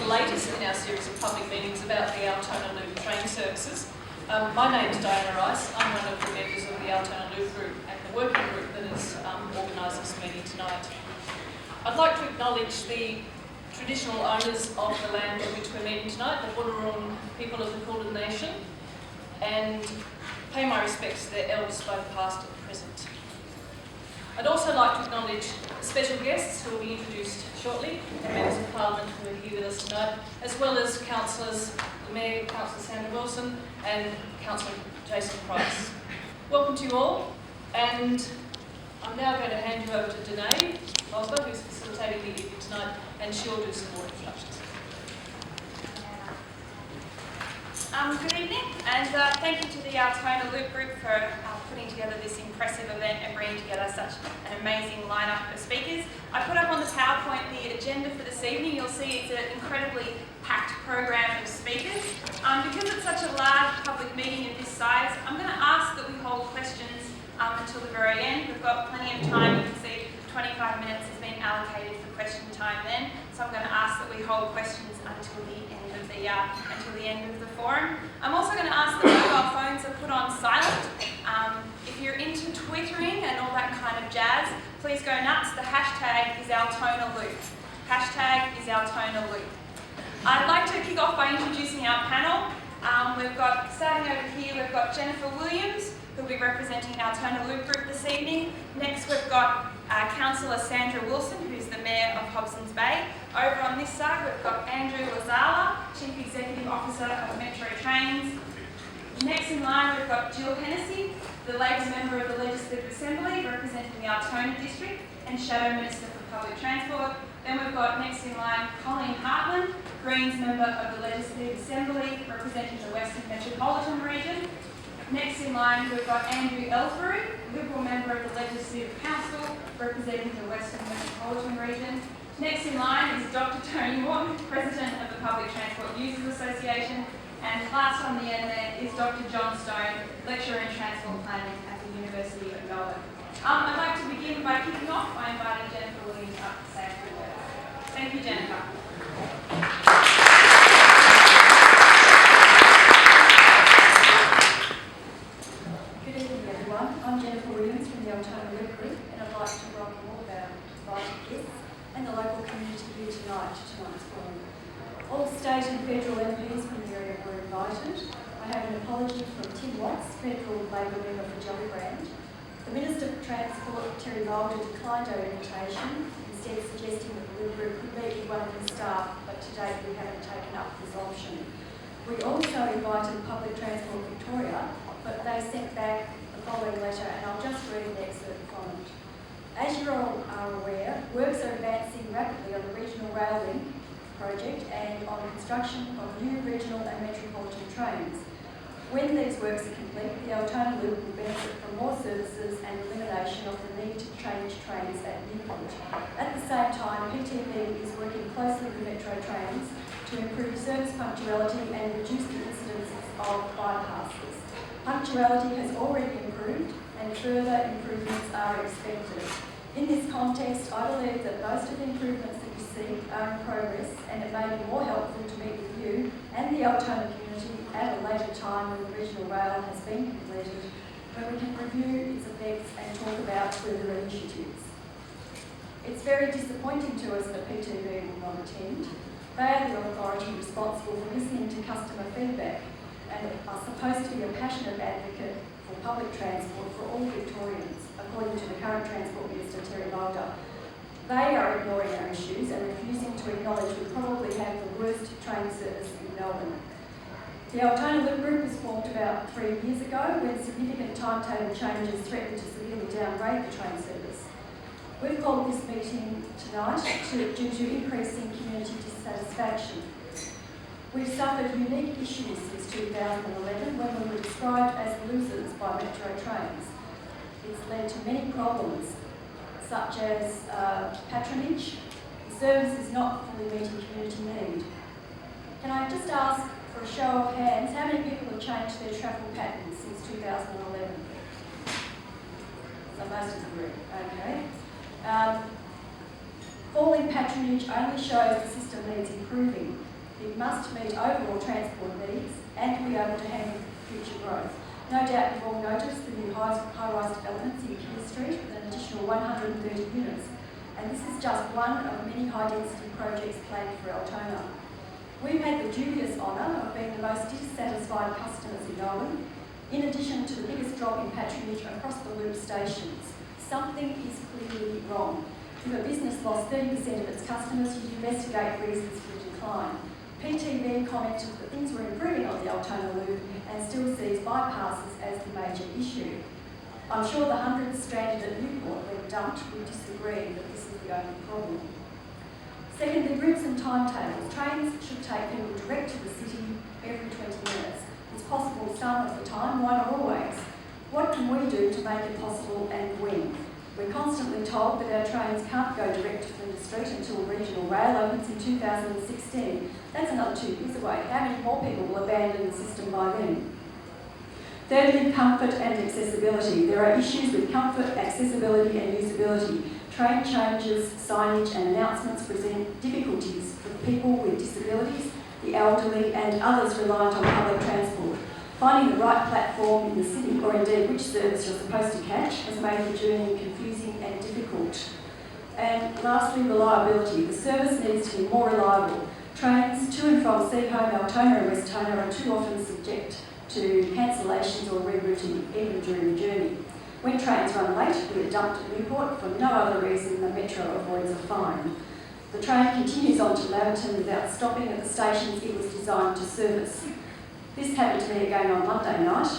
latest in our series of public meetings about the Altona Loop train services. My name is Diana Rice. I'm one of the members of the Altona Loop Group and the working group that has organised this meeting tonight. I'd like to acknowledge the traditional owners of the land on which we're meeting tonight, the Wurrung people of the Kulin Nation, and pay my respects to their elders, both past and present. I'd also like to acknowledge special guests who will be introduced shortly, and members of Parliament who are here with us tonight, as well as councillors, the Mayor, Councillor Sandra Wilson, and Councillor Jason Price. Welcome to you all, and I'm now going to hand you over to Danae Osler, who's facilitating the evening tonight, and she'll do some more introductions. Good evening, and thank you to the Altona Loop Group for putting together this impressive event and bringing together such an amazing lineup of speakers. I put up on the PowerPoint the agenda for this evening. You'll see it's an incredibly packed program of speakers. Because it's such a large public meeting of this size, I'm going to ask that we hold questions until the very end. We've got plenty of time. You can see 25 minutes has been allocated for question time then, so I'm going to ask that we hold questions until the end of the forum. I'm also going to ask that mobile phones are put on silent. If you're into twittering and all that kind of jazz, please go nuts. The hashtag is Altona Loop. Hashtag is Altona Loop. I'd like to kick off by introducing our panel. Starting over here, we've got Jennifer Williams, who'll be representing Altona Loop Group this evening. Next, we've got Councillor Sandra Wilson, who's the Mayor of Hobsons Bay. Over on this side, we've got Andrew Lazala, Chief Executive Officer of Metro Trains. Next in line, we've got Jill Hennessy, the Labor Member of the Legislative Assembly, representing the Altona District, and Shadow Minister for Public Transport. Then we've got next in line Colleen Hartland, Greens Member of the Legislative Assembly, representing the Western Metropolitan Region. Next in line, we've got Andrew Ellsbury, Liberal Member of the Legislative Council, representing the Western Metropolitan Region. Next in line is Dr. Tony Morton, President of the Public Transport Users Association. And last on the end there is Dr. John Stone, Lecturer in Transport Planning at the University of Melbourne. I'd like to begin by kicking off by inviting Jennifer Williams up to say a few words. Thank you, Jennifer. Good evening, everyone. I'm Jennifer Williams from the Altona Loop Group, and I'd like to welcome all of our invited guests and the local community here tonight to tonight's forum. All state and federal MPs from the area were invited. I have an apology from Tim Watts, Federal Labor Member for Gellibrand. The Minister for Transport, Terry Mulder, declined our invitation, instead suggesting that the Loop Group could meet with one of his staff, but to date we haven't taken up this option. We also invited Public Transport Victoria, but they sent back the following letter, and I'll just read an excerpt from it. As you all are aware, works are advancing rapidly on the Regional Rail Link project and on construction of new regional and metropolitan trains. When these works are complete, the Altona Loop will benefit from more services and elimination of the need to change trains at Newport. At the same time, PTV is working closely with Metro Trains to improve service punctuality and reduce the incidence of bypasses. Punctuality has already improved and further improvements are expected. In this context, I believe that most of the improvements that you see are in progress, and it may be more helpful to meet with you and the Altona community at a later time when the regional rail has been completed, where we can review its effects and talk about further initiatives. It's very disappointing to us that PTV will not attend. They are the authority responsible for listening to customer feedback and are supposed to be a passionate advocate for public transport for all Victorians, according to the current Transport Minister, Terry Mulder. They are ignoring our issues and refusing to acknowledge we probably have the worst train service in Melbourne. The Altona Loop Group was formed about 3 years ago when significant timetable changes threatened to severely downgrade the train service. We've called this meeting tonight due to increasing community dissatisfaction. We've suffered unique issues since 2011 when we were described as losers by Metro Trains. It's led to many problems, such as patronage. The service is not fully meeting community need. Can I just ask for a show of hands, how many people have changed their travel patterns since 2011? So most of the group, okay. Falling patronage only shows the system needs improving. It must meet overall transport needs and be able to handle future growth. No doubt you've all noticed the new high-rise developments in Keir Street with an additional 130 units, and this is just one of many high-density projects planned for Altona. We've had the dubious honour of being the most dissatisfied customers in Melbourne, in addition to the biggest drop in patronage across the loop stations. Something is clearly wrong. If a business lost 30% of its customers, you'd investigate reasons for the decline. PTV commented that things were improving on the Altona Loop and still sees bypasses as the major issue. I'm sure the hundreds stranded at Newport when dumped would disagree that this is the only problem. Secondly, routes and timetables. Trains should take people direct to the city every 20 minutes. It's possible some of the time, why not always? What can we do to make it possible and when? We're constantly told that our trains can't go direct to Flinders Street until regional rail opens in 2016. That's another 2 years away. How many more people will abandon the system by then? Thirdly, comfort and accessibility. There are issues with comfort, accessibility and usability. Train changes, signage and announcements present difficulties for people with disabilities, the elderly and others reliant on public transport. Finding the right platform in the city, or indeed which service you're supposed to catch, has made the journey confusing and difficult. And lastly, reliability. The service needs to be more reliable. Trains to and from Seaholme, Altona and Westona are too often subject to cancellations or rerouting, even during the journey. When trains run late, we are dumped at Newport for no other reason than Metro avoids a fine. The train continues on to Laverton without stopping at the stations it was designed to service. This happened to me again on Monday night,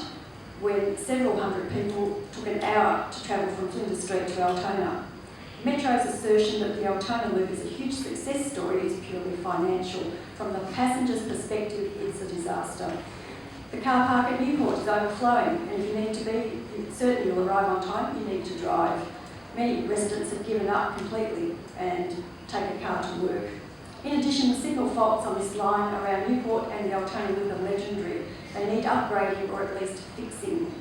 when several hundred people took an hour to travel from Flinders Street to Altona. Metro's assertion that the Altona Loop is a huge success story is purely financial. From the passenger's perspective, it's a disaster. The car park at Newport is overflowing, and if you need to be certain you'll arrive on time, you need to drive. Many residents have given up completely and take a car to work. In addition, the signal faults on this line around Newport and the Altona Loop are legendary. They need upgrading or at least fixing.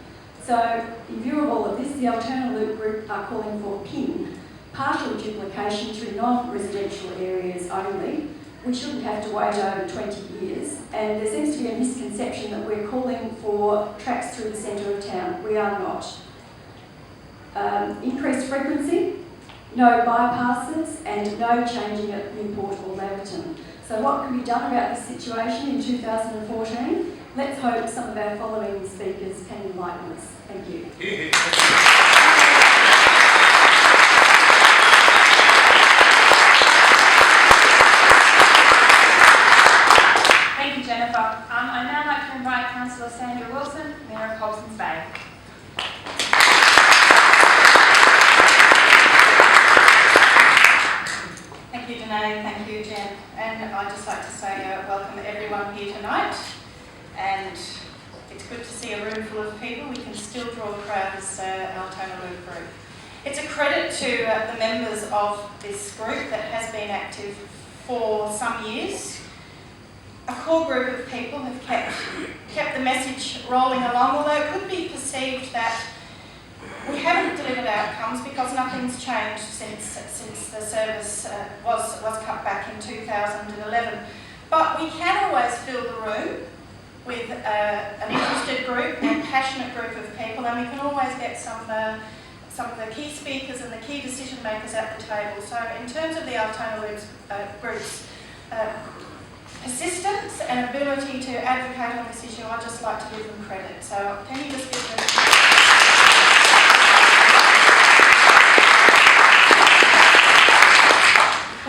So, in view of all of this, the Altona Loop Group are calling for PIN, partial duplication through non-residential areas only. We shouldn't have to wait over 20 years, and there seems to be a misconception that we're calling for tracks through the centre of town. We are not. Increased frequency, no bypasses, and no changing at Newport or Laverton. So what can be done about this situation in 2014? Let's hope some of our following speakers can enlighten us. Thank you. Thank you, Jennifer. I'd now like to invite Councillor Sandra Wilson, Mayor of Hobsons Bay. Thank you, Danae. Thank you, Jen. And I'd just like to say welcome everyone here tonight. And it's good to see a room full of people. We can still draw a crowd as Altona Loop Group. It's a credit to the members of this group that has been active for some years. A core group of people have kept the message rolling along, although it could be perceived that we haven't delivered outcomes because nothing's changed since the service was cut back in 2011. But we can always fill the room with an interested group and passionate group of people, and we can always get some of the key speakers and the key decision makers at the table. So in terms of the Altona Loop Group's persistence and ability to advocate on this issue, I'd just like to give them credit. So can you just give them...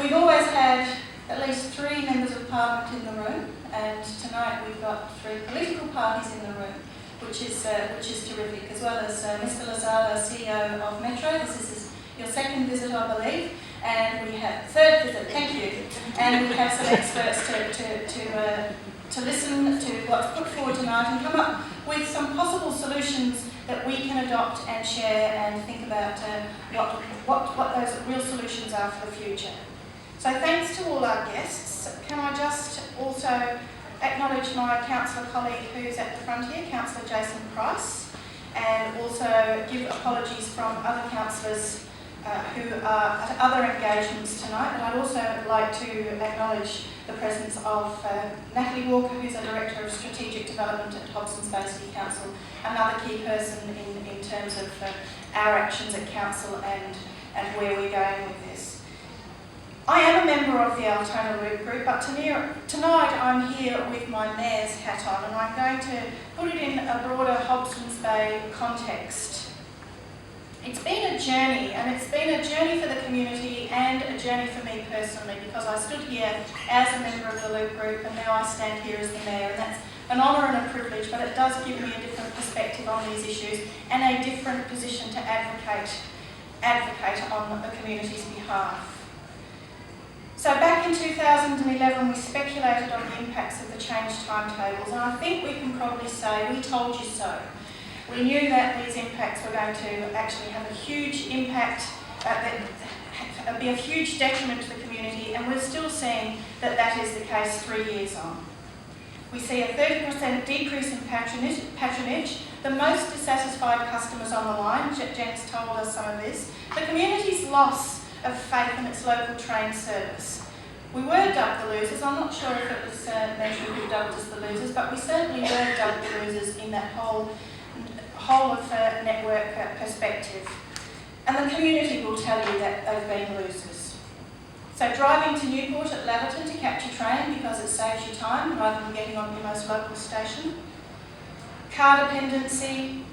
We've always had at least 3 members of Parliament in the room, and tonight we've got 3 political parties in the room, which is terrific, as well as Mr. Lozada, CEO of Metro. This is your second visit, I believe, and we have third visit. Thank you. And we have some experts to listen to what's put forward tonight and come up with some possible solutions that we can adopt and share and think about what those real solutions are for the future. So thanks to all our guests. Can I just also acknowledge my councillor colleague who's at the front here, Councillor Jason Price, and also give apologies from other councillors who are at other engagements tonight, but I'd also like to acknowledge the presence of Natalie Walker, who's a Director of Strategic Development at Hobsons Bay City Council, another key person in terms of our actions at Council and where we're going with this. I am a member of the Altona Loop Group, but tonight I'm here with my Mayor's hat on, and I'm going to put it in a broader Hobsons Bay context. It's been a journey, and it's been a journey for the community and a journey for me personally, because I stood here as a member of the Loop Group and now I stand here as the Mayor, and that's an honour and a privilege, but it does give me a different perspective on these issues and a different position to advocate on the community's behalf. So back in 2011 we speculated on the impacts of the changed timetables, and I think we can probably say we told you so. We knew that these impacts were going to actually have a huge impact, be a huge detriment to the community, and we're still seeing that that is the case 3 years on. We see a 30% decrease in patronage, the most dissatisfied customers on the line. Jen's told us some of this. The community's loss of faith in its local train service. We were dubbed the losers. I'm not sure if it was Metro who dubbed us the losers, but we certainly were dubbed the losers in that whole of network perspective. And the community will tell you that they've been losers. So driving to Newport at Laverton to catch a train because it saves you time rather than getting on your most local station. Car dependency,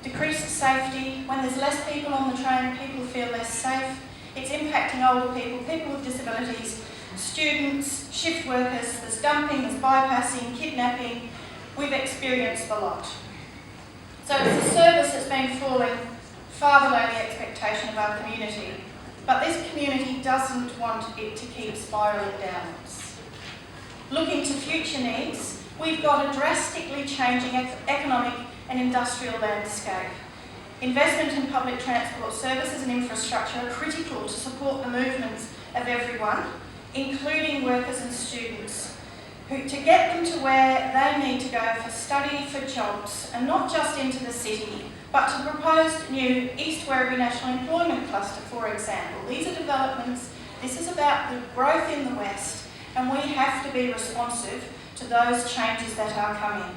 decreased safety. When there's less people on the train, people feel less safe. It's impacting older people, people with disabilities, students, shift workers. There's dumping, there's bypassing, kidnapping. We've experienced a lot. So it's a service that's been falling far below the expectation of our community. But this community doesn't want it to keep spiralling downwards. Looking to future needs, we've got a drastically changing economic and industrial landscape. Investment in public transport services and infrastructure are critical to support the movements of everyone, including workers and students, to get them to where they need to go for study, for jobs, and not just into the city, but to proposed new East Werribee National Employment Cluster, for example. These are developments. This is about the growth in the West, and we have to be responsive to those changes that are coming.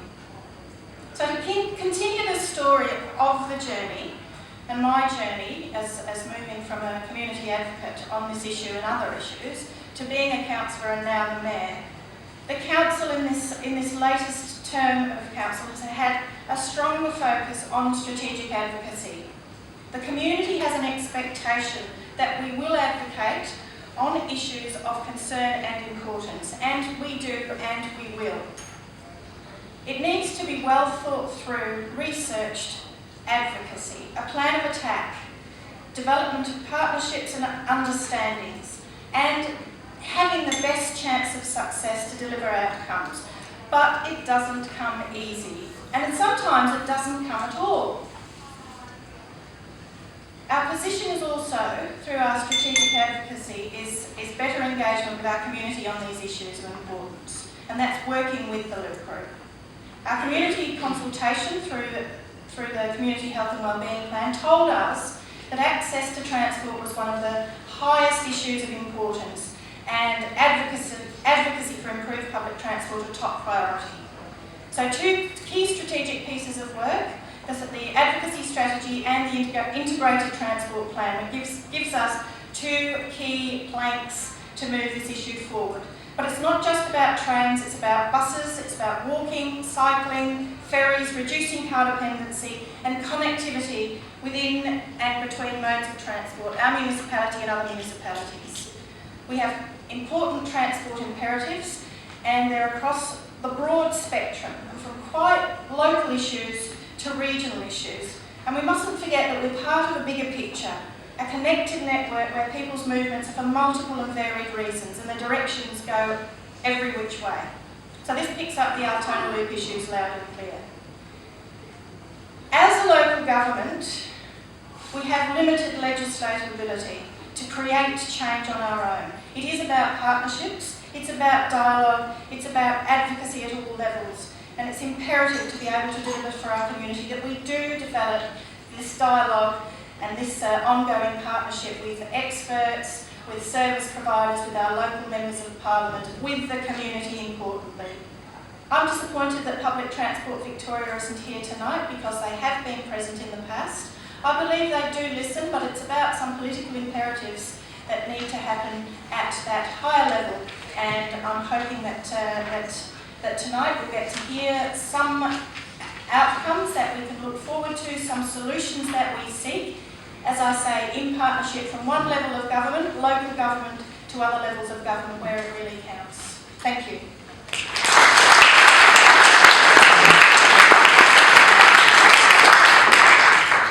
So to continue the story of the journey, and my journey as moving from a community advocate on this issue and other issues, to being a councillor and now the Mayor, the council in this latest term of council has had a stronger focus on strategic advocacy. The community has an expectation that we will advocate on issues of concern and importance, and we do and we will. It needs to be well thought through, researched advocacy, a plan of attack, development of partnerships and understandings, and having the best chance of success to deliver outcomes. But it doesn't come easy, and sometimes it doesn't come at all. Our position is also, through our strategic advocacy, is better engagement with our community on these issues of importance, and that's working with the Loop Group. Our community consultation through the Community Health and Wellbeing Plan told us that access to transport was one of the highest issues of importance, and advocacy for improved public transport a top priority. So two key strategic pieces of work, the advocacy strategy and the integrated transport plan, which gives us two key planks to move this issue forward. But it's not just about trains, it's about buses, it's about walking, cycling, ferries, reducing car dependency and connectivity within and between modes of transport, our municipality and other municipalities. We have important transport imperatives, and they're across the broad spectrum, from quite local issues to regional issues. And we mustn't forget that we're part of a bigger picture, a connected network where people's movements are for multiple and varied reasons, and the directions go every which way. So this picks up the Altona Loop issues loud and clear. As a local government, we have limited legislative ability to create change on our own. It is about partnerships, it's about dialogue, it's about advocacy at all levels, and it's imperative to be able to deliver for our community that we do develop this dialogue And this ongoing partnership with experts, with service providers, with our local members of parliament, with the community importantly. I'm disappointed that Public Transport Victoria isn't here tonight because they have been present in the past. I believe they do listen, but it's about some political imperatives that need to happen at that higher level. And I'm hoping that tonight we'll get to hear some outcomes that we can look forward to, some solutions that we seek, as I say, in partnership from one level of government, local government, to other levels of government where it really counts. Thank you.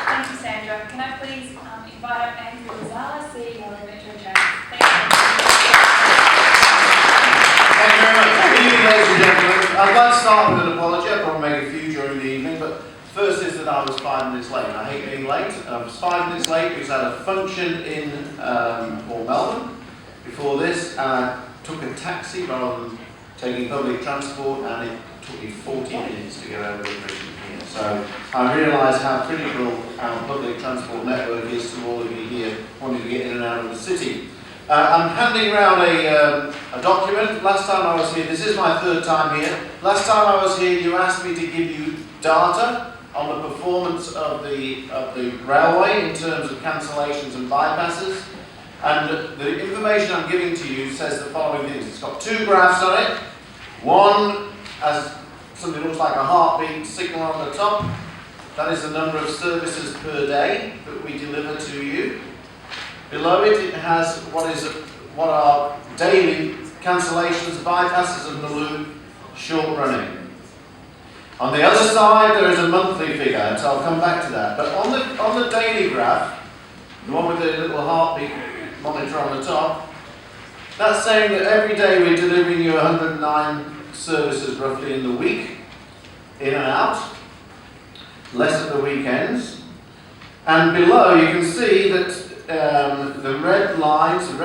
Thank you, Sandra. Can I please invite up Andrew Lazala, CEO of Metro Trains? Thank you. Thank you very much. Good evening, ladies and gentlemen. I'd like to start with an apology. I'll probably make a few during the evening, but first is that I was 5 minutes late. I hate being late. I was 5 minutes late because I had a function in Port Melbourne before this, and I took a taxi rather than taking public transport, and it took me 40 minutes to get over the bridge here. So I realise how critical our public transport network is to all of you here wanting to get in and out of the city. I'm handing around a document. Last time I was here, this is my third time here. Last time I was here, you asked me to give you data on the performance of the railway in terms of cancellations and bypasses. And the information I'm giving to you says the following things. It's got 2 graphs on it. One has something that looks like a heartbeat signal on the top. That is the number of services per day that we deliver to you. Below it, it has what are daily cancellations, bypasses of the loop, short running. On the other side, there is a monthly figure, so I'll come back to that. But on the daily graph, the one with the little heartbeat monitor on the top, that's saying that every day we're delivering you 109 services roughly in the week, in and out, less at the weekends. And below you can see that the red lines are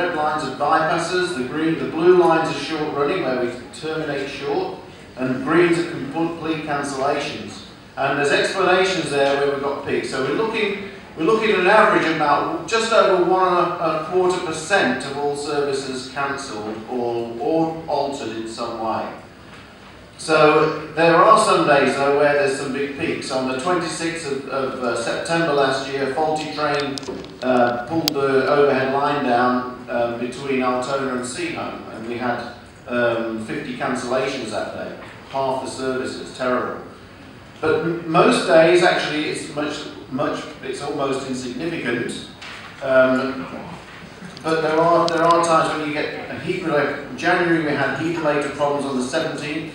bypasses, the blue lines are short running, where we terminate short, and greens are complete cancellations. And there's explanations there where we've got peaks. So we're looking at an average of about just over 1.25% of all services cancelled or altered in some way. So there are some days though where there's some big peaks. On the 26th of September last year, faulty train pulled the overhead line down between Altona and Seahome, and we had 50 cancellations that day, half the services, terrible. But most days actually it's it's almost insignificant. But there are times when you get a heat related. In January we had heat related problems on the 17th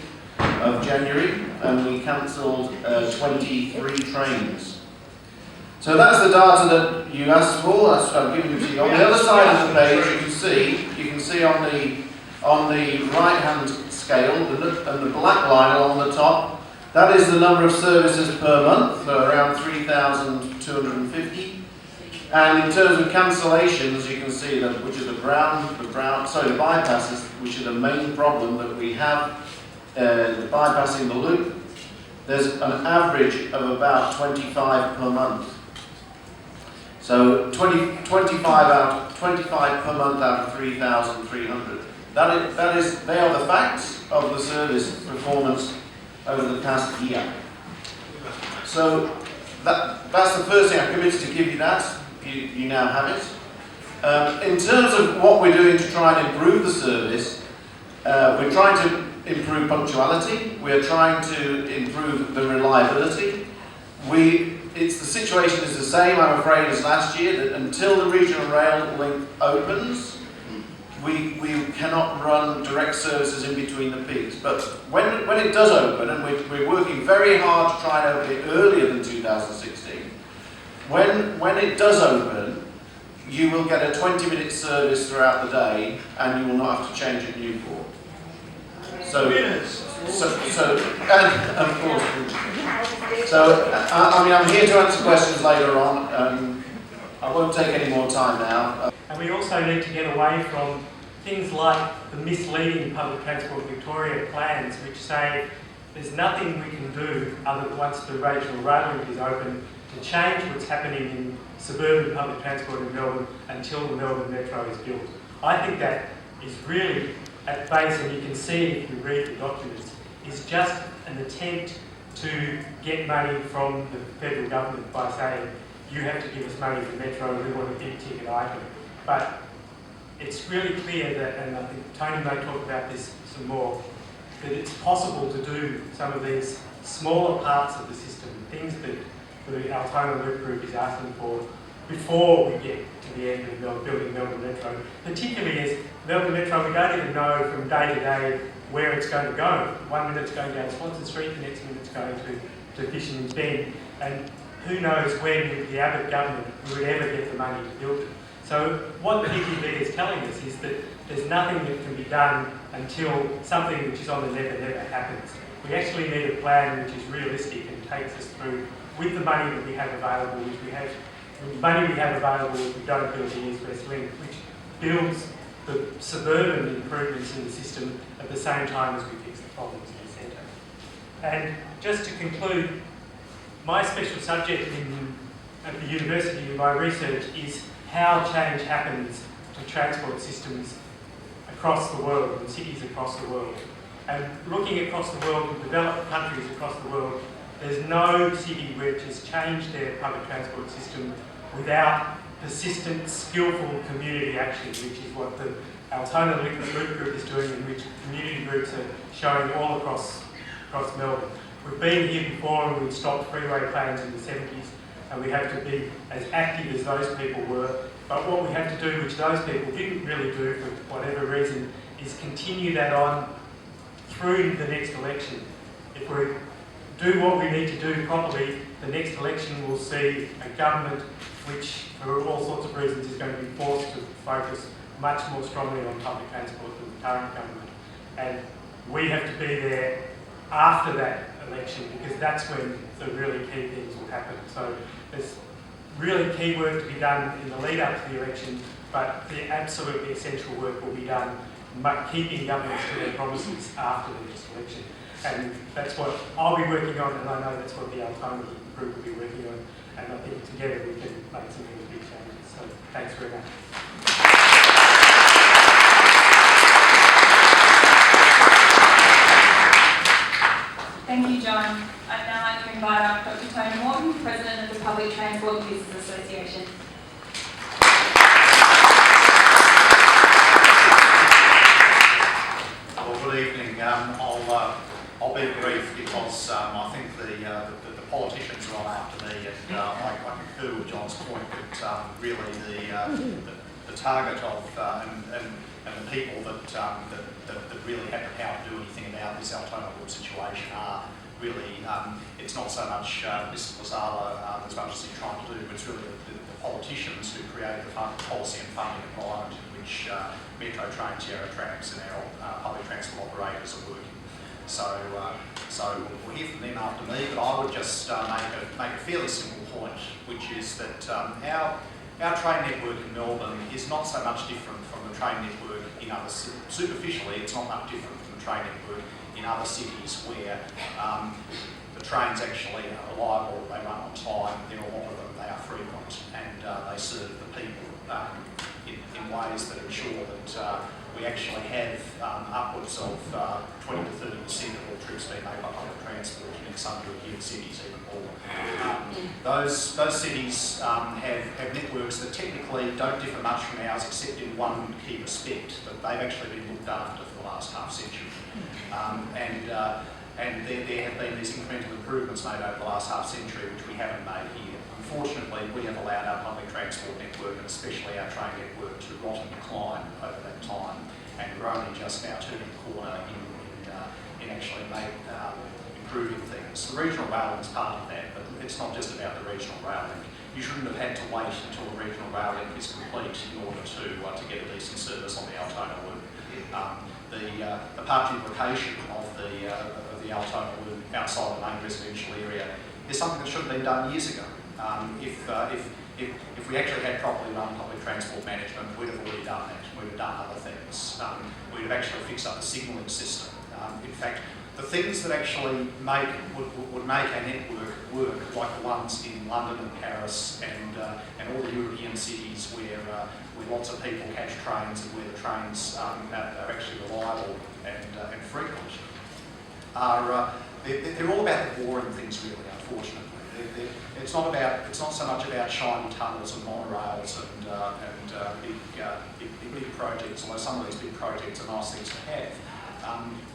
of January, and we cancelled 23 trains. So that's the data that you asked for. That's what I'm giving you to you. On the other side of the page, you can see on the right hand scale, and the black line along the top, that is the number of services per month, so around 3,250. And in terms of cancellations, you can see that which is the bypasses, which are the main problem that we have. Bypassing the loop, there's an average of about 25 per month. So 25 per month out of 3,300. They are the facts of the service performance over the past year. So that's the first thing. I committed to give you that. You now have it. In terms of what we're doing to try and improve the service, we're trying to improve punctuality. We're trying to improve the reliability. The situation is the same, I'm afraid, as last year, that until the regional rail link opens, we cannot run direct services in between the peaks. But when it does open, and we're working very hard to try and open it earlier than 2016, when it does open, you will get a 20-minute service throughout the day, and you will not have to change at Newport. So, and of course, I'm here to answer questions later on. I won't take any more time now. And we also need to get away from things like the misleading Public Transport Victoria plans, which say there's nothing we can do other than once the regional rail link is open to to change what's happening in suburban public transport in Melbourne until the Melbourne Metro is built. I think that is really at base, and you can see if you read the documents, is just an attempt to get money from the federal government by saying, you have to give us money for Metro, we want a big ticket item. But it's really clear that, and I think Tony may talk about this some more, that it's possible to do some of these smaller parts of the system, things that the Altona Loop Group is asking for before we get to the end of building Melbourne Metro. Particularly as Melbourne Metro, we don't even know from day to day where it's going to go. 1 minute it's going down Swanson Street, the next minute it's going to Fisherman's Bend, and who knows when the Abbott government would ever get the money to build it. So what the PPP is telling us is that there's nothing that can be done until something which is on the never happens. We actually need a plan which is realistic and takes us through with the money that we have available, with the money we have available if we don't build the East West Link, which builds the suburban improvements in the system at the same time as we fix the problems in the centre. And just to conclude, my special subject at the university in my research is how change happens to transport systems across the world, in cities across the world. And looking across the world, in developed countries across the world, there's no city which has changed their public transport system without persistent, skillful community action, which is what the Altona Loop Group is doing, and which community groups are showing all across Melbourne. We've been here before and we've stopped freeway plans in the 70s, and we have to be as active as those people were. But what we have to do, which those people didn't really do for whatever reason, is continue that on through the next election. If we do what we need to do properly, the next election will see a government which, for all sorts of reasons, is going to be forced to focus much more strongly on public transport than the current government. And we have to be there after that election, because that's when the really key things will happen. So there's really key work to be done in the lead up to the election, but the absolutely essential work will be done keeping governments to their promises after the next election. And that's what I'll be working on, and I know that's what the Altona Group will be working on, and I think together we can make some really big changes. So thanks very much. Thank you, John. I'd now like to invite up Dr. Tony Morton, President of the Public Transport Users Association. Well, good evening. I'll be brief because I think the politicians are on after me, and I concur with John's point that really the target of and the people that really have the power to do anything about this Altona Loop situation are really, it's not so much Mr. Lazala as much as he's trying to do, but it's really the politicians who create the policy and funding environment in which Metro Trains, Yarra Trams and our public transport operators are working. So we'll hear from them after me, but I would just make a fairly simple point, which is that our train network in Melbourne is not so much different from the train network in other cities. Superficially, it's not much different from the train network in other cities where the trains actually are reliable, they run on time, there are a lot of them, they are frequent, and they serve the people in ways that ensure that we actually have upwards of 20 to 30% of all trips being made by public transport in some European cities, even more. Those cities have networks that technically don't differ much from ours except in one key respect, that they've actually been looked after for the last half century. And there have been these incremental improvements made over the last half century which we haven't made here. Unfortunately, we have allowed our public transport network, and especially our train network, to rot and decline over that time, and we're only just now turning the corner in actually improving things. The regional rail link is part of that, but it's not just about the regional rail link. You shouldn't have had to wait until the regional rail link is complete in order to get a decent service on the Altona Loop. The part duplication of the Altona Loop outside the main residential area is something that should have been done years ago. If we actually had properly run public transport management, we'd have already done that. We'd have done other things. We'd have actually fixed up the signalling system. In fact, the things that actually would make our network work, like the ones in London and Paris and all the European cities where lots of people catch trains and where the trains are actually reliable and frequent, they're all about the boring things, really, unfortunately. It's not so much about shiny tunnels and monorails and big projects, although some of these big projects are nice things to have.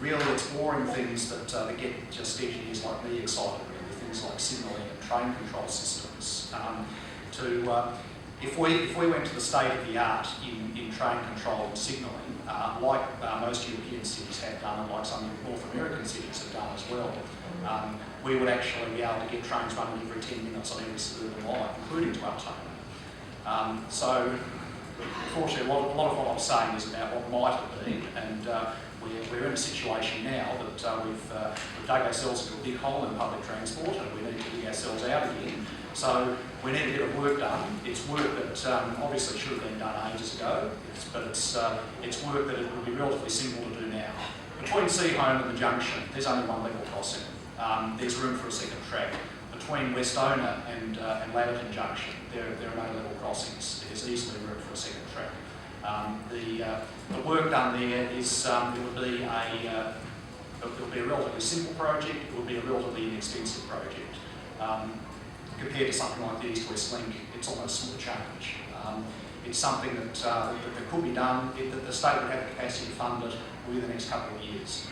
Really, it's boring things that get just engineers like me excited, really, things like signalling and train control systems. If we went to the state of the art in train control and signalling, like most European cities have done, and like some North American cities have done as well, we would actually be able to get trains running every 10 minutes on every suburban line, including to Altona. So, unfortunately, a lot of what I'm saying is about what might have been, and we're in a situation now that we've dug ourselves into a big hole in public transport, and we need to dig ourselves out again. So we need a bit of work done. It's work that obviously should have been done ages ago, but it's work that it would be relatively simple to do now. Between Seaholme and the junction, there's only one level crossing. There's room for a second track. Between Westona and Laverton Junction, there are no level crossings. There's easily room for a second track. The work done there is it would be a relatively simple project. It would be a relatively inexpensive project. Compared to something like the East-West Link, it's almost small change. It's something that could be done. The state would have the capacity to fund it within the next couple of years.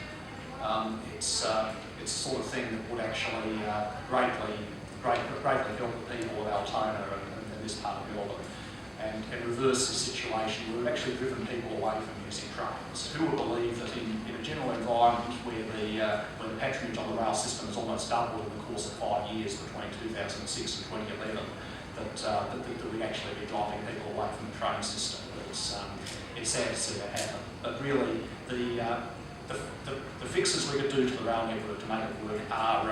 It's the sort of thing that would actually greatly help the people of Altona and this part of Melbourne, and reverse the situation. We've actually driven people away from using trains. Who would believe that in a general environment where the patronage on the rail system has almost doubled in the course of 5 years between 2006 and 2011, that we'd actually be driving people away from the train system? It's sad to see that happen. But really, the fixes we could do to the rail network to make it work are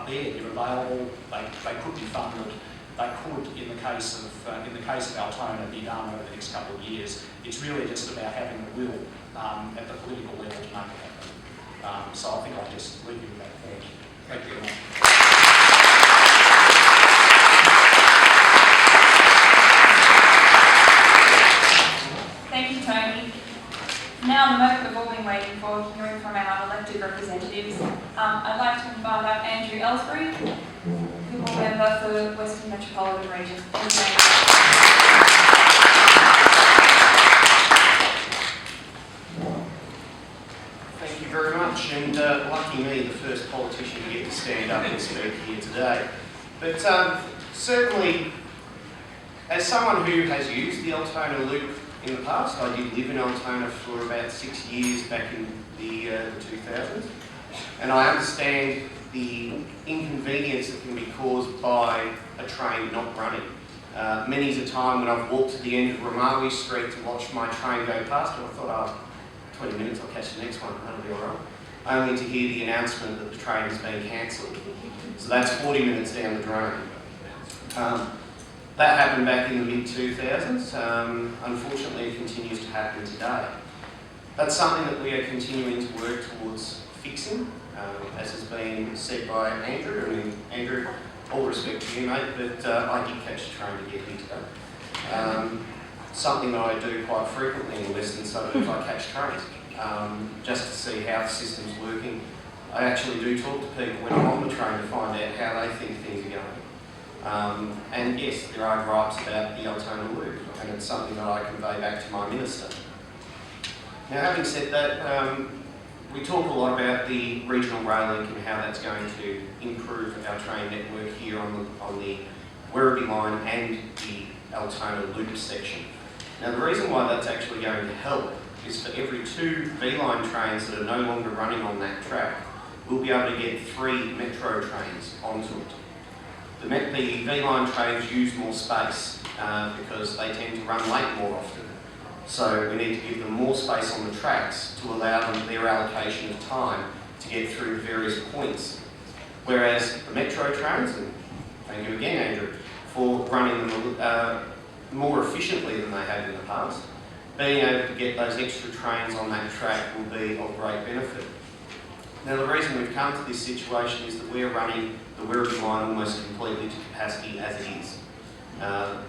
there. They're available. They could be funded. They could, in the case of Altona, be done over the next couple of years. It's really just about having the will at the political level to make it happen. So I think I'll just leave you with that point. Thank you very much. Thank you, Tony. Now, the moment we've all been waiting for, hearing from our elected representatives, I'd like to invite up Andrew Ellsbury, who will member for Western Metropolitan Region. Thank you very much, and lucky me, the first politician to get to stand up and speak here today. But certainly, as someone who has used the Altona Loop in the past, I did live in Altona for about 6 years back in the 2000s, and I understand the inconvenience that can be caused by a train not running. Many's a time when I've walked to the end of Ramawi Street to watch my train go past, and I thought, 20 minutes, I'll catch the next one, that'll be all right. Only to hear the announcement that the train has been cancelled. So that's 40 minutes down the drain. That happened back in the mid-2000s. Unfortunately, it continues to happen today. That's something that we are continuing to work towards fixing, as has been said by Andrew. I mean, Andrew, all respect to you, mate, but I did catch the train to get here today. Something that I do quite frequently in the western suburbs, I catch trains, just to see how the system's working. I actually do talk to people when I'm on the train to find out how they think things are going. And yes, there are gripes about the Altona Loop, and it's something that I convey back to my minister. Now, having said that, we talk a lot about the regional rail link and how that's going to improve our train network here on the Werribee line and the Altona Loop section. Now, the reason why that's actually going to help is for every 2 V-line trains that are no longer running on that track, we'll be able to get 3 metro trains onto it. The V-line trains use more space because they tend to run late more often. So we need to give them more space on the tracks to allow them their allocation of time to get through various points. Whereas the metro trains, and thank you again, Andrew, for running them more efficiently than they have in the past, being able to get those extra trains on that track will be of great benefit. Now the reason we've come to this situation is that we're running the Werribee line almost completely to capacity as it is.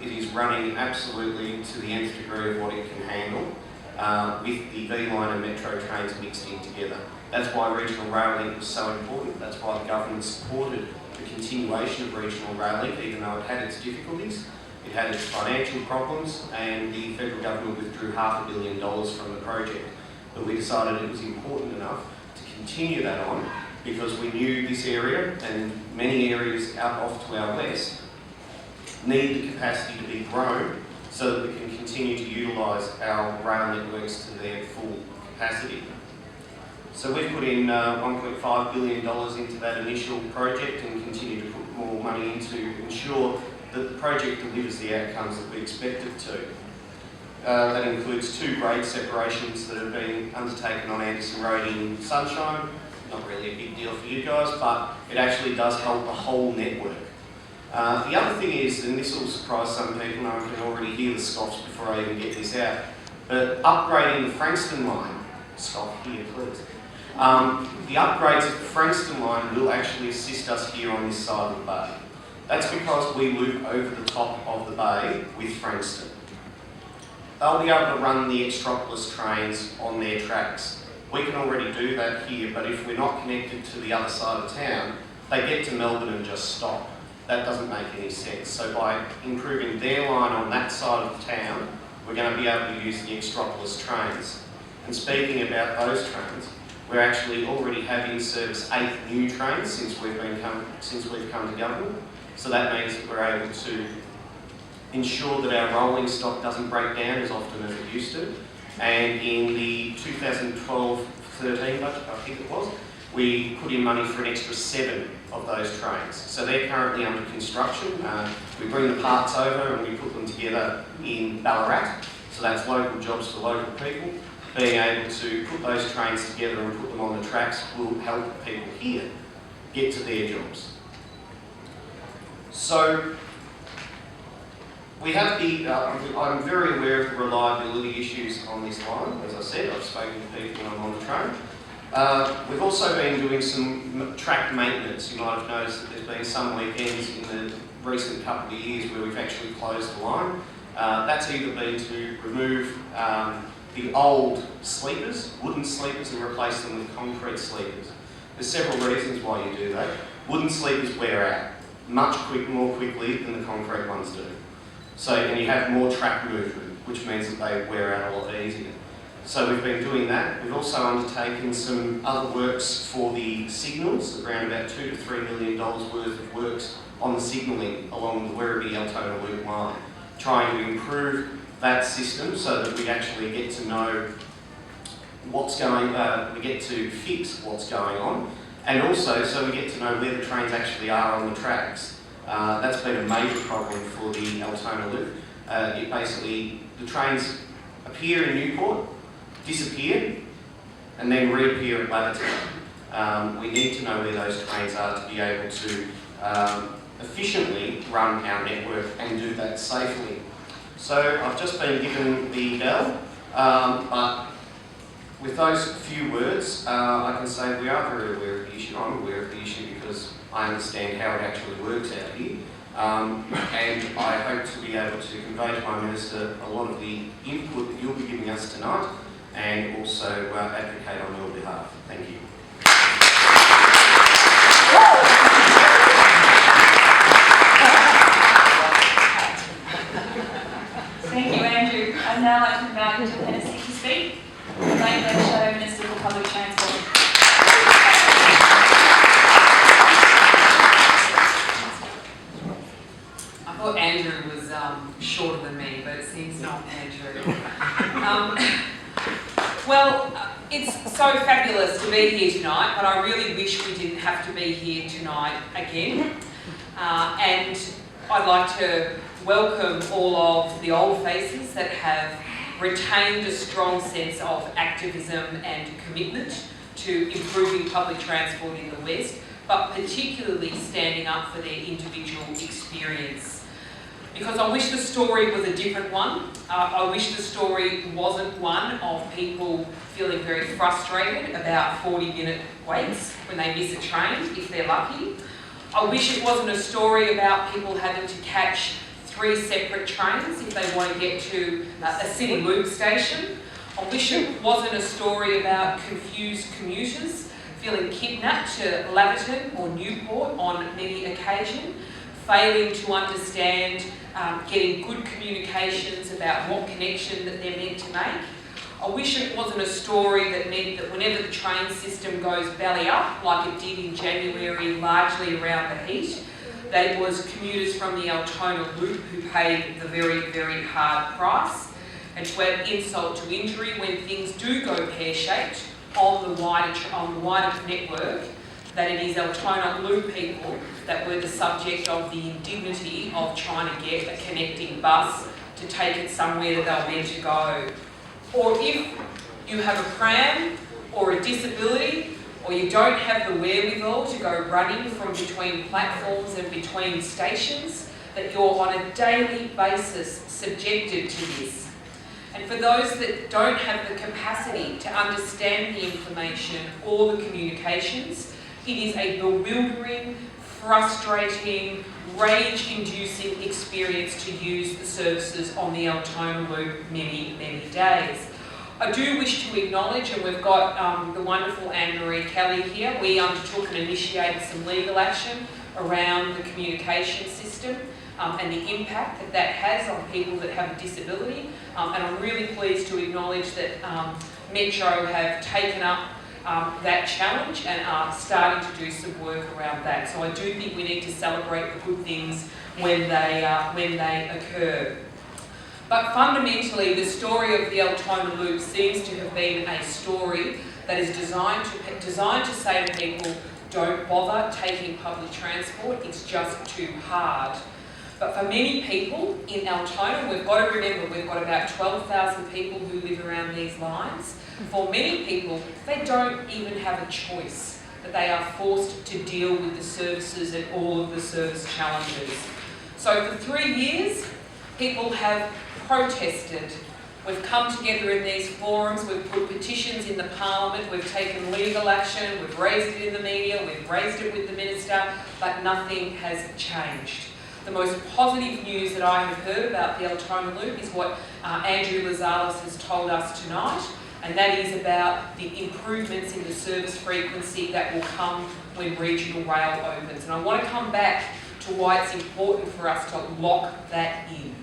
It is running absolutely to the nth degree of what it can handle, with the V line and metro trains mixed in together. That's why regional rail link was so important. That's why the government supported the continuation of regional rail link, even though it had its difficulties. It had its financial problems, and the federal government withdrew $500 million from the project. But we decided it was important enough to continue that on, because we knew this area and many areas out off to our west need the capacity to be grown so that we can continue to utilise our rail networks to their full capacity. So we've put in $1.5 billion into that initial project and continue to put more money in to ensure that the project delivers the outcomes that we expect it to. That includes 2 grade separations that have been undertaken on Anderson Road in Sunshine. Not really a big deal for you guys, but it actually does help the whole network. The other thing is, and this will surprise some people, and I can already hear the scoffs before I even get this out, but upgrading the Frankston line, scoff here please, the upgrades of the Frankston line will actually assist us here on this side of the bay. That's because we loop over the top of the bay with Frankston. They'll be able to run the Extropolis trains on their tracks. We can already do that here, but if we're not connected to the other side of town, they get to Melbourne and just stop. That doesn't make any sense. So by improving their line on that side of town, we're going to be able to use the Extropolis trains. And speaking about those trains, we're actually already have in service 8 new trains since we've come to government. So that means that we're able to ensure that our rolling stock doesn't break down as often as it used to. And in the 2012-13 budget, I think it was, we put in money for an extra 7 of those trains. So they're currently under construction. We bring the parts over and we put them together in Ballarat. So that's local jobs for local people. Being able to put those trains together and put them on the tracks will help people here get to their jobs. So we have the, I'm very aware of the reliability issues on this line. As I said, I've spoken to people when I'm on the train. We've also been doing some track maintenance. You might have noticed that there's been some weekends in the recent couple of years where we've actually closed the line. That's either been to remove the old sleepers, wooden sleepers, and replace them with concrete sleepers. There's several reasons why you do that. Wooden sleepers wear out much more quickly than the concrete ones do. So, and you have more track movement, which means that they wear out a lot easier. So we've been doing that. We've also undertaken some other works for the signals, around about $2 to $3 million worth of works on the signalling along the Werribee Altona Loop line, trying to improve that system so that we actually get to know what's going, we get to fix what's going on, and also so we get to know where the trains actually are on the tracks. That's been a major problem for the Altona Loop. The trains appear in Newport, disappear, and then reappear at Laverton. We need to know where those trains are to be able to efficiently run our network and do that safely. So I've just been given the bell, but with those few words, I can say we are very aware of the issue. I'm aware of the issue because I understand how it actually works out here. And I hope to be able to convey to my Minister a lot of the input that you'll be giving us tonight, and also advocate on your behalf. Thank you. Thank you, Andrew. I'd now like to invite Jill Hennessy to speak, the Main Shadow Minister for Public Transport. I thought Andrew was shorter than me, but it seems not Andrew. It's so fabulous to be here tonight, but I really wish we didn't have to be here tonight again. And I'd like to welcome all of the old faces that have retained a strong sense of activism and commitment to improving public transport in the West, but particularly standing up for their individual experience. because I wish the story was a different one. I wish the story wasn't one of people feeling very frustrated about 40-minute waits when they miss a train, if they're lucky. I wish it wasn't a story about people having to catch 3 separate trains if they want to get to a city loop station. I wish it wasn't a story about confused commuters feeling kidnapped to Laverton or Newport on many occasions, failing to understand getting good communications about what connection that they're meant to make. I wish it wasn't a story that meant that whenever the train system goes belly up, like it did in January, largely around the heat, that it was commuters from the Altona Loop who paid the very, very hard price. And to add insult to injury, when things do go pear-shaped on the wider network, that it is Altona Loop people that were the subject of the indignity of trying to get a connecting bus to take it somewhere that they were meant to go. Or if you have a pram or a disability, or you don't have the wherewithal to go running from between platforms and between stations, that you're on a daily basis subjected to this. And for those that don't have the capacity to understand the information or the communications, it is a bewildering, frustrating, rage-inducing experience to use the services on the Altona Loop many, many days. I do wish to acknowledge, and we've got the wonderful Anne-Marie Kelly here, we undertook and initiated some legal action around the communication system and the impact that that has on people that have a disability. And I'm really pleased to acknowledge that Metro have taken up that challenge and are starting to do some work around that. So I do think we need to celebrate the good things when they occur. But fundamentally, the story of the Altona Loop seems to have been a story that is designed to say to people, don't bother taking public transport, it's just too hard. But for many people in Altona, we've got to remember we've got about 12,000 people who live around these lines. For many people, they don't even have a choice, that they are forced to deal with the services and all of the service challenges. So for 3 years, people have protested. We've come together in these forums, we've put petitions in the Parliament, we've taken legal action, we've raised it in the media, we've raised it with the Minister, but nothing has changed. The most positive news that I have heard about the Altona Loop is what Andrew Lazalis has told us tonight, and that is about the improvements in the service frequency that will come when regional rail opens. And I want to come back to why it's important for us to lock that in.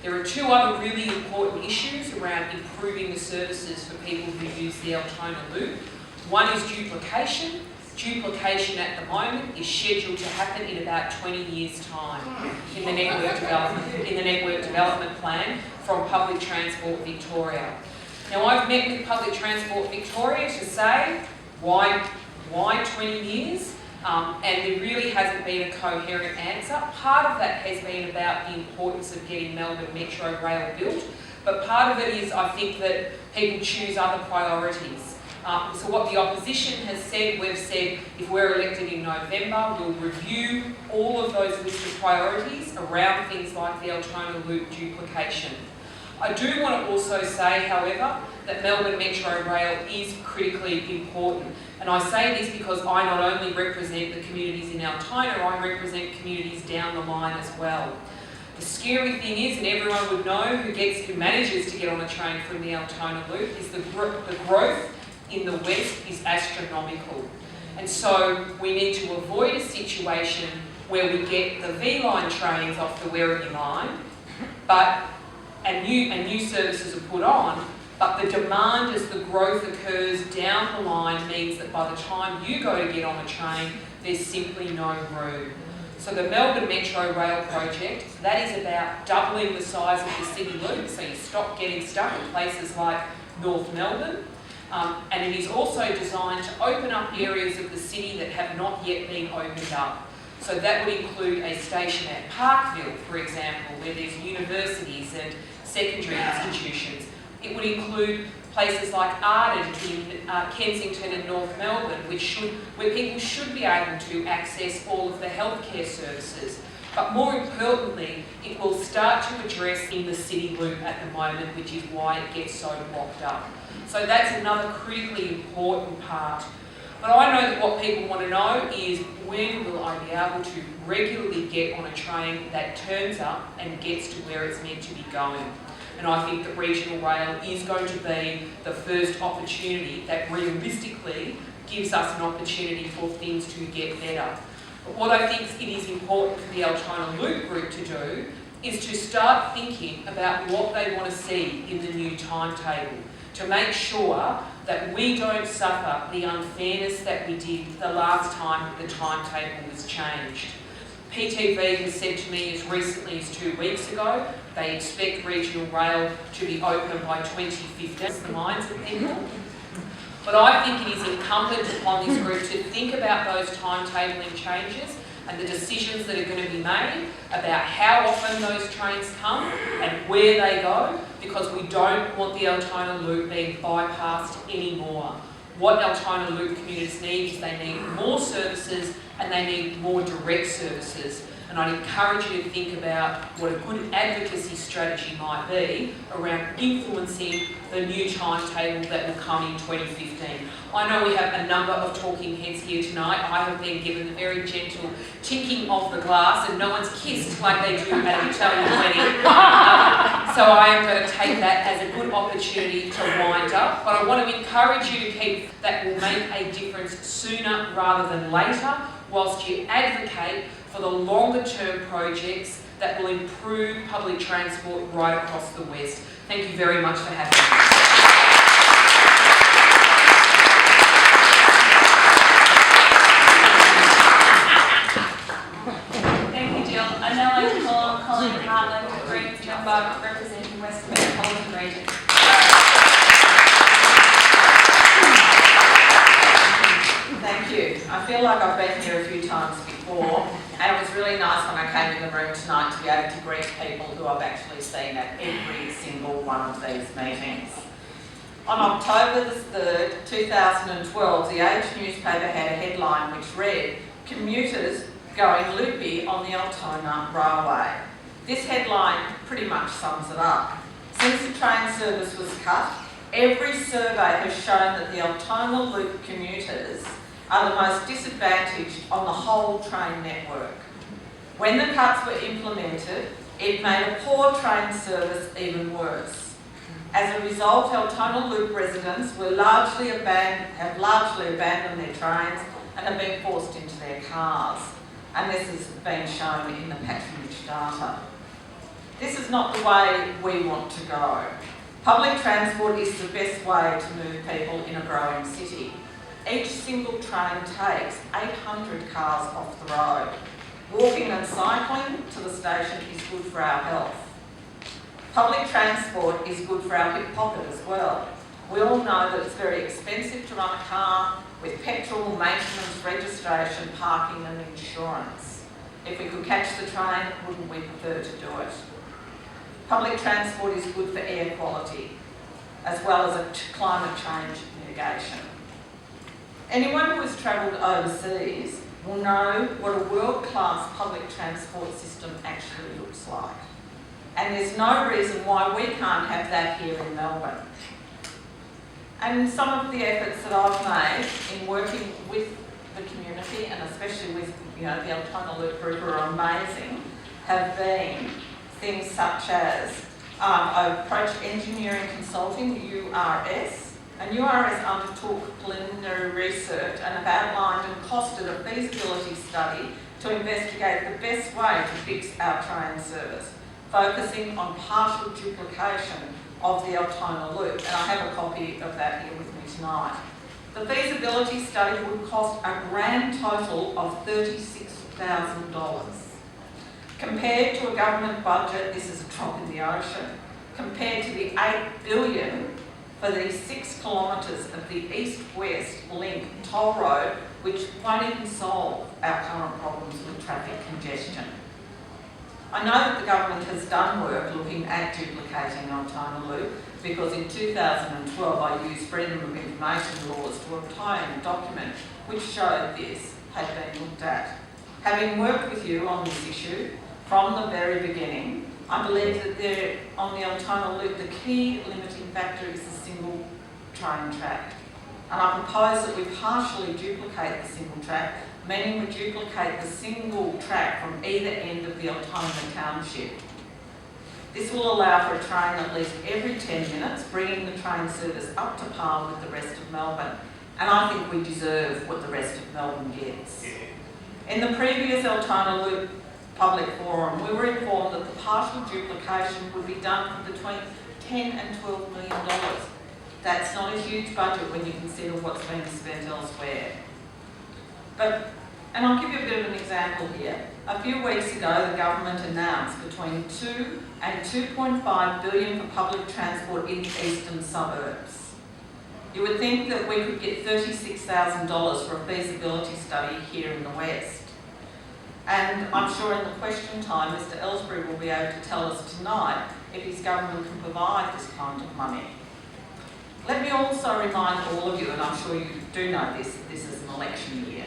There are 2 other really important issues around improving the services for people who use the Altona Loop. One is duplication. Duplication at the moment is scheduled to happen in about 20 years' time in the network development plan from Public Transport Victoria. Now, I've met with Public Transport Victoria to say why 20 years, and there really hasn't been a coherent answer. Part of that has been about the importance of getting Melbourne Metro Rail built, but part of it is I think that people choose other priorities. So what the opposition has said, we've said if we're elected in November, we'll review all of those list of priorities around things like the Altona Loop duplication. I do want to also say, however, that Melbourne Metro Rail is critically important. And I say this because I not only represent the communities in Altona, I represent communities down the line as well. The scary thing is, and everyone would know who manages to get on a train from the Altona Loop, is the growth in the west is astronomical. And so we need to avoid a situation where we get the V-line trains off the Werribee line, and new services are put on, but the demand as the growth occurs down the line means that by the time you go to get on a train, there's simply no room. So the Melbourne Metro Rail project, that is about doubling the size of the city loop, so you stop getting stuck in places like North Melbourne. And it is also designed to open up areas of the city that have not yet been opened up. So that would include a station at Parkville, for example, where there's universities and secondary institutions. It would include places like Arden in Kensington and North Melbourne, where people should be able to access all of the healthcare services. But more importantly, it will start to address in the city loop at the moment, which is why it gets so blocked up. So that's another critically important part. But I know that what people want to know is, when will I be able to regularly get on a train that turns up and gets to where it's meant to be going? And I think that regional rail is going to be the first opportunity that realistically gives us an opportunity for things to get better. But what I think it is important for the Altona Loop Group to do is to start thinking about what they want to see in the new timetable, to make sure that we don't suffer the unfairness that we did the last time the timetable was changed. PTV has said to me as recently as 2 weeks ago, they expect regional rail to be open by 2050. That's the minds of people. But I think it is incumbent upon this group to think about those timetabling changes and the decisions that are going to be made about how often those trains come and where they go, because we don't want the Altona Loop being bypassed anymore. What Altona Loop commuters need is they need more services and they need more direct services. And I'd encourage you to think about what a good advocacy strategy might be around influencing the new timetable that will come in 2015. I know we have a number of talking heads here tonight. I have been given the very gentle ticking of the glass, and no one's kissed like they do at an Italian wedding. So I am going to take that as a good opportunity to wind up. But I want to encourage you to keep that will make a difference sooner rather than later, whilst you advocate for the longer term projects that will improve public transport right across the West. Thank you very much for having me. Representing West Metropolitan Region. Thank you. I feel like I've been here a few times before, and it was really nice when I came in the room tonight to be able to greet people who I've actually seen at every single one of these meetings. On October the 3rd, 2012, the Age newspaper had a headline which read, "Commuters going loopy on the Altona Railway." This headline pretty much sums it up. Since the train service was cut, every survey has shown that the Altona Loop commuters are the most disadvantaged on the whole train network. When the cuts were implemented, it made a poor train service even worse. As a result, Altona Loop residents have largely abandoned their trains and have been forced into their cars. And this has been shown in the patronage data. This is not the way we want to go. Public transport is the best way to move people in a growing city. Each single train takes 800 cars off the road. Walking and cycling to the station is good for our health. Public transport is good for our hip pocket as well. We all know that it's very expensive to run a car with petrol, maintenance, registration, parking and insurance. If we could catch the train, wouldn't we prefer to do it? Public transport is good for air quality, as well as a climate change mitigation. Anyone who has travelled overseas will know what a world-class public transport system actually looks like. And there's no reason why we can't have that here in Melbourne. And some of the efforts that I've made in working with the community, and especially with the Altona Loop Group, who are amazing, have been things such as approach engineering consulting, URS. And URS undertook preliminary research and have outlined and costed a feasibility study to investigate the best way to fix our train service, focusing on partial duplication of the Altona Loop. And I have a copy of that here with me tonight. The feasibility study would cost a grand total of $36,000. Compared to a government budget, this is a drop in the ocean. Compared to the $8 billion for the 6 kilometres of the east-west link toll road, which won't even solve our current problems with traffic congestion. I know that the government has done work looking at duplicating Altona Loop, because in 2012 I used freedom of information laws to obtain a document which showed this had been looked at. Having worked with you on this issue, from the very beginning. I believe that on the Altona Loop, the key limiting factor is the single train track. And I propose that we partially duplicate the single track, meaning we duplicate the single track from either end of the Altona township. This will allow for a train at least every 10 minutes, bringing the train service up to par with the rest of Melbourne. And I think we deserve what the rest of Melbourne gets. In the previous Altona Loop public forum, we were informed that the partial duplication would be done for between $10 and $12 million. That's not a huge budget when you consider what's being spent elsewhere. And I'll give you a bit of an example here. A few weeks ago, the government announced between 2 and 2.5 billion for public transport in the eastern suburbs. You would think that we could get $36,000 for a feasibility study here in the west. And I'm sure in the question time, Mr. Ellsbury will be able to tell us tonight if his government can provide this kind of money. Let me also remind all of you, and I'm sure you do know this is an election year.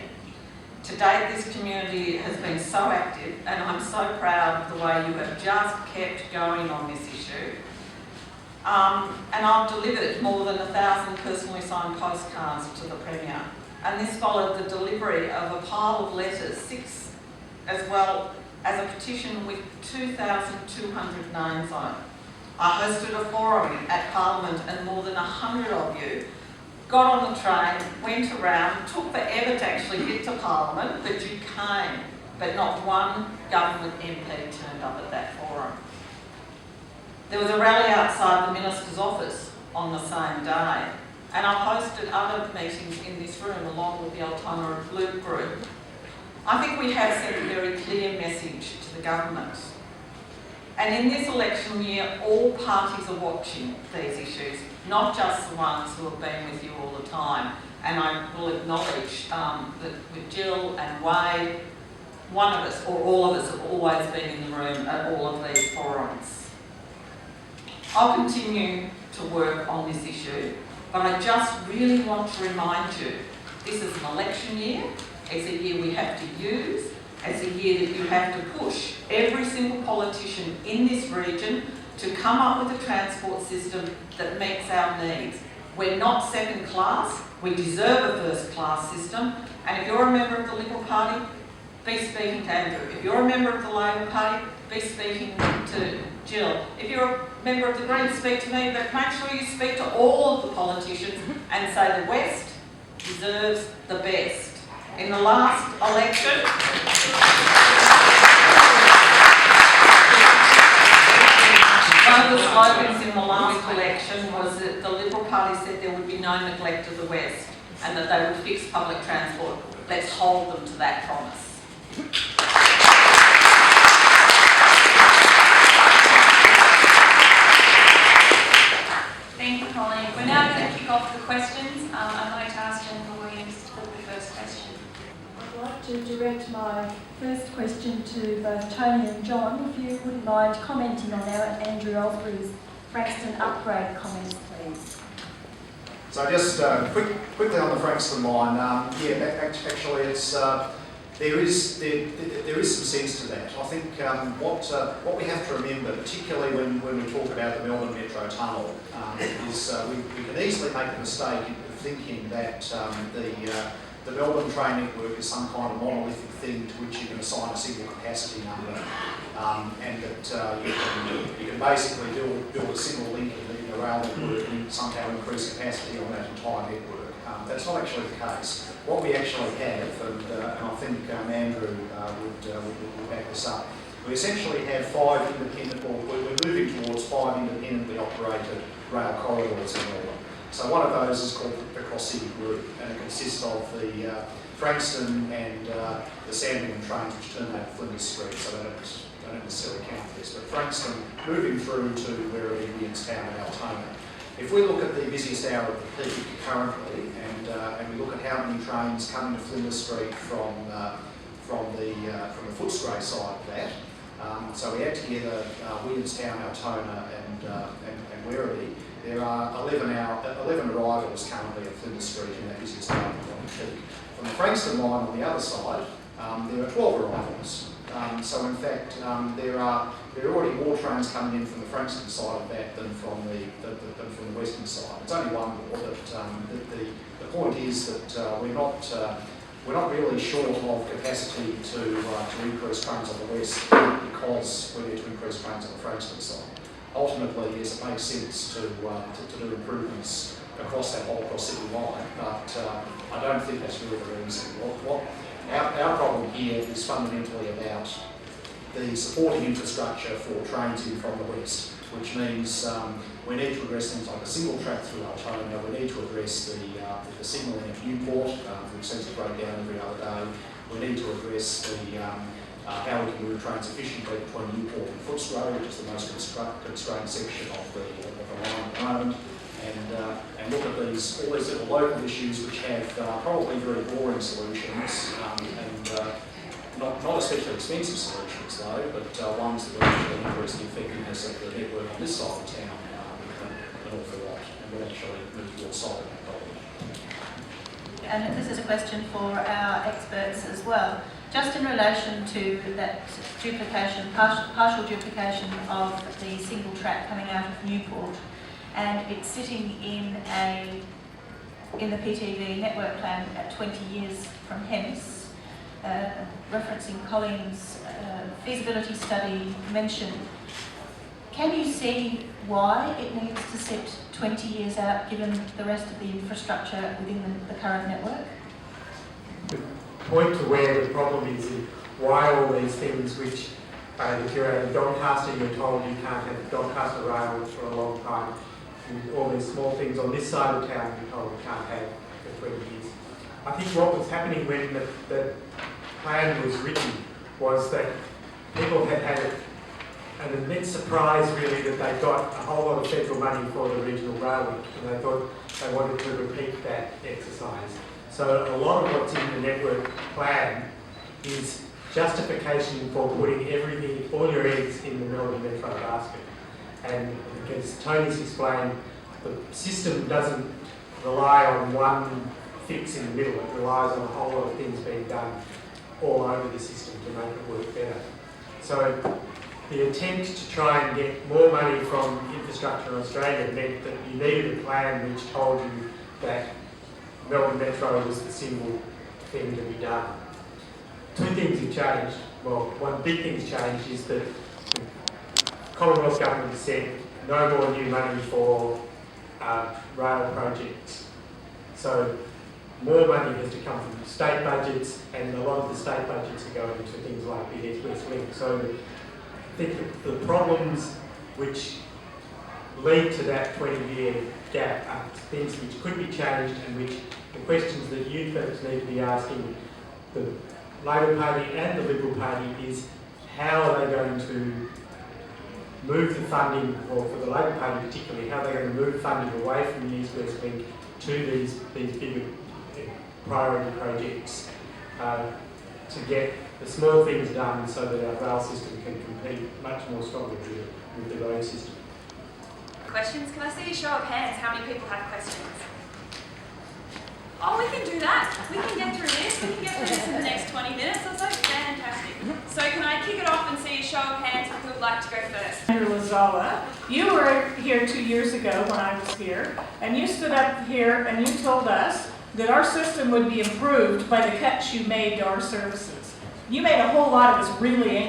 To date, this community has been so active, and I'm so proud of the way you have just kept going on this issue. And I've delivered more than 1,000 personally signed postcards to the Premier. And this followed the delivery of a pile of letters, 6 as well as a petition with 2,200 names on it. I hosted a forum at Parliament and more than 100 of you got on the train, went around, took forever to actually get to Parliament, but you came. But not one government MP turned up at that forum. There was a rally outside the Minister's office on the same day, and I hosted other meetings in this room along with the Altona Loop Group. I think we have sent a very clear message to the government. And in this election year, all parties are watching these issues, not just the ones who have been with you all the time. And I will acknowledge that with Jill and Wade, one of us or all of us have always been in the room at all of these forums. I'll continue to work on this issue, but I just really want to remind you, this is an election year, it's a year we have to use, it's a year that you have to push every single politician in this region to come up with a transport system that meets our needs. We're not second class, we deserve a first class system, and if you're a member of the Liberal Party, be speaking to Andrew. If you're a member of the Labor Party, be speaking to Jill. If you're a member of the Greens, speak to me, but make sure you speak to all of the politicians and say the West deserves the best. In the last election, one of the slogans in the last election was that the Liberal Party said there would be no neglect of the West and that they would fix public transport. Let's hold them to that promise. Thank you, Colleen. We're now going to kick off the questions. I'd like to ask Jennifer Williams to put the first question. I'd like to direct my first question to both Tony and John, if you wouldn't mind commenting on our Andrew Ellsbury's Frankston upgrade comments, please. So just quickly on the Frankston line, actually it's there is some sense to that. I think what we have to remember, particularly when we talk about the Melbourne Metro Tunnel, is we can easily make the mistake of thinking that the Melbourne train network is some kind of monolithic thing to which you can assign a single capacity number, and that you can basically build a single link in the rail network and somehow increase capacity on that entire network. That's not actually the case. What we actually have, and I think Andrew would back this up, we essentially have 5 independent, or we're moving towards 5 independently operated rail corridors in Melbourne. So one of those is called the Cross-City Group, and it consists of the Frankston and the Sandringham trains which terminate at Flinders Street, so they don't necessarily count this. But Frankston moving through to where it is Town and Altona. If we look at the busiest hour of the peak currently, and we look at how many trains come into Flinders Street from the Footscray side of that, so we add together Williamstown, Altona and Werribee, there are 11 arrivals currently at Flinders Street in that busiest hour of the peak. From the Frankston line on the other side, there are 12 arrivals. So in fact, there are already more trains coming in from the Frankston side of that than from the western side. It's only one more, but the point is that we're not really short of capacity to increase trains on the west because we need to increase trains on the Frankston side. Ultimately, yes, it makes sense to do improvements across City line, but I don't think that's really the reason. Our problem here is fundamentally about the supporting infrastructure for trains in from the west, which means we need to address things like a single track through Altona. We need to address the signalling at Newport, which seems to break down every other day. We need to address how we can move trains efficiently between Newport and Footscray, which is the most constrained section of the line at the moment. And look at all these little local issues which have probably very boring solutions and not especially expensive solutions though, but ones that will actually increase the effectiveness of the network on this side of town an awful lot and will actually move towards solving that problem. And this is a question for our experts as well. Just in relation to that duplication, partial duplication of the single track coming out of Newport, and it's sitting in the PTV network plan at 20 years from hence, referencing Colin's feasibility study mentioned. Can you see why it needs to sit 20 years out given the rest of the infrastructure within the current network? The point to where the problem is why all these things which if you're at a Doncaster, you're told you can't have Doncaster rail for a long time. And all these small things on this side of town you're told you can't have for 20 years. I think what was happening when the plan was written was that people had an immense surprise really that they got a whole lot of federal money for the regional rail link, and they thought they wanted to repeat that exercise. So a lot of what's in the network plan is justification for putting everything, all your eggs in the Melbourne Metro basket. And as Tony's explained, the system doesn't rely on one fix in the middle, it relies on a whole lot of things being done all over the system to make it work better. So the attempt to try and get more money from Infrastructure Australia meant that you needed a plan which told you that Melbourne Metro was the single thing to be done. Two things have changed. Well, one big thing's changed is that the Commonwealth Government has said no more new money for rail projects. So more money has to come from state budgets, and a lot of the state budgets are going into things like Big East West Link. So I think the problems which lead to that 20-year gap are things which could be changed, and which the questions that you folks need to be asking the Labor Party and the Liberal Party is how are they going to move the funding, or for the Labor Party particularly, how are they going to move funding away from the East West Link to these bigger priority projects to get the small things done so that our rail system can compete much more strongly with the road system. Questions? Can I see a show of hands? How many people have questions? Oh, we can do that. We can get through this. We can get through this in the next 20 minutes or so. Fantastic. So can I kick it off and see a show of hands who would like to go first? Andrew Lazzala, you were here 2 years ago when I was here, and you stood up here and you told us that our system would be improved by the cuts you made to our services. You made a whole lot of us really angry.